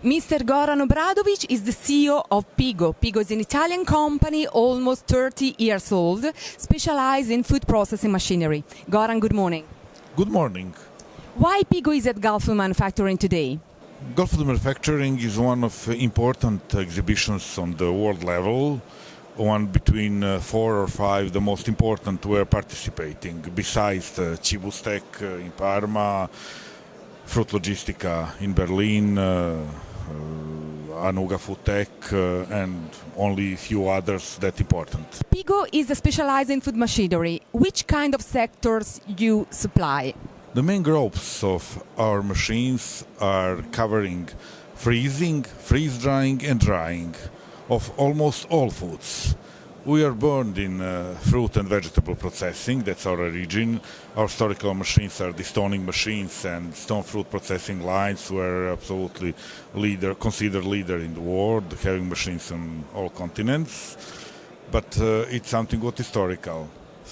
Mr. Goran Obradovic is the CEO of Pigo. Pigo is an Italian company, almost 30 years old, specialized in food processing machinery. Goran, good morning. Good morning. Why Pigo is at Gulfood Manufacturing today? Gulfood Manufacturing is one of important exhibitions on the world level. One between 4 or 5, the most important, were participating. Besides Cibustec in Parma, Fruit Logistica in Berlin, Anuga Food Tech, and only a few others that important. Pigo is specialized in food machinery. Which kind of sectors you supply? The main groups of our machines are covering freezing, freeze-drying and drying of almost all foods. We are burned in fruit and vegetable processing, that's our origin. Our historical machines are destoning machines, and stone fruit processing lines were absolutely considered leader in the world, having machines on all continents. But it's something what historical,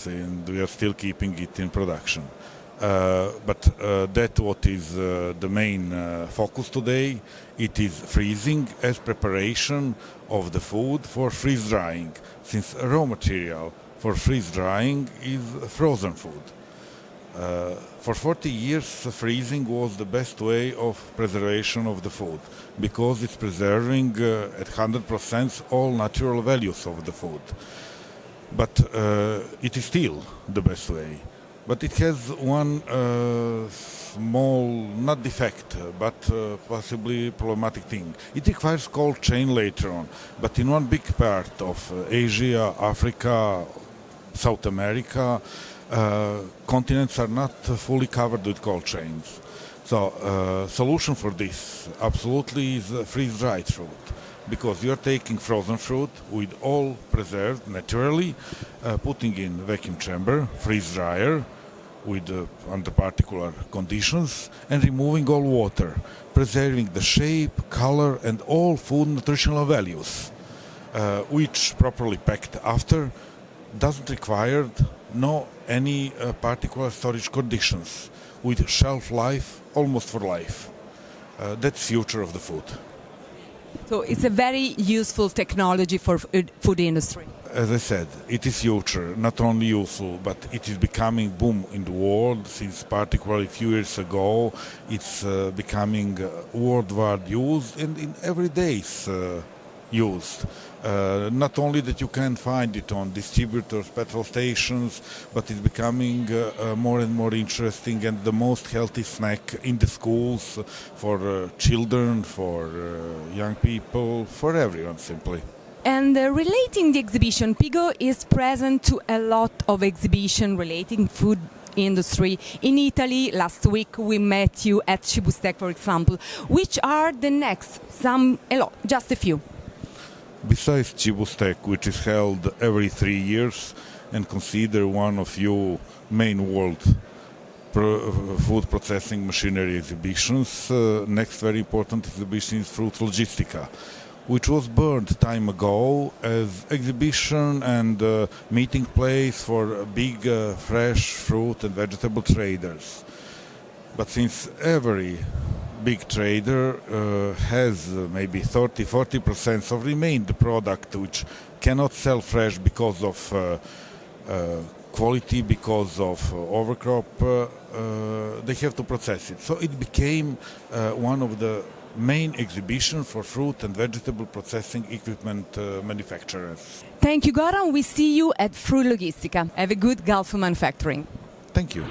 and we are still keeping it in production. But that what is the main focus today. It is freezing as preparation of the food for freeze drying, since raw material for freeze drying is frozen food. For 40 years freezing was the best way of preservation of the food, because it's preserving at 100% all natural values of the food. But it is still the best way. But it has one small, not defect, but possibly problematic thing. It requires cold chain later on, but in one big part of Asia, Africa, South America, continents are not fully covered with cold chains. So solution for this absolutely is freeze-dried fruit, because you're taking frozen fruit with all preserved naturally, putting in vacuum chamber, freeze dryer, with under particular conditions, and removing all water, preserving the shape, color, and all food nutritional values, which properly packed after doesn't require any particular storage conditions, with shelf life almost for life. That's future of the food. So it's a very useful technology for food industry. As I said, it is future, not only useful, but it is becoming boom in the world, since particularly a few years ago. It's becoming worldwide used and in everyday used. Not only that you can find it on distributors, petrol stations, but it's becoming more and more interesting and the most healthy snack in the schools for children, for young people, for everyone simply. And relating the exhibition, Pigo is present to a lot of exhibition relating food industry. In Italy, last week we met you at Cibustec, for example. Which are the next? Just a few. Besides Cibustec, which is held every 3 years and considered one of your main world food processing machinery exhibitions, next very important exhibition is Fruit Logistica, which was burned time ago as exhibition and meeting place for big fresh fruit and vegetable traders. But since every big trader has maybe 30-40% of remained product which cannot sell fresh because of quality, because of overcrop, they have to process it. So it became one of the main exhibition for fruit and vegetable processing equipment manufacturers. Thank you, Goran. We see you at Fruit Logistica. Have a good Gulfood Manufacturing. Thank you.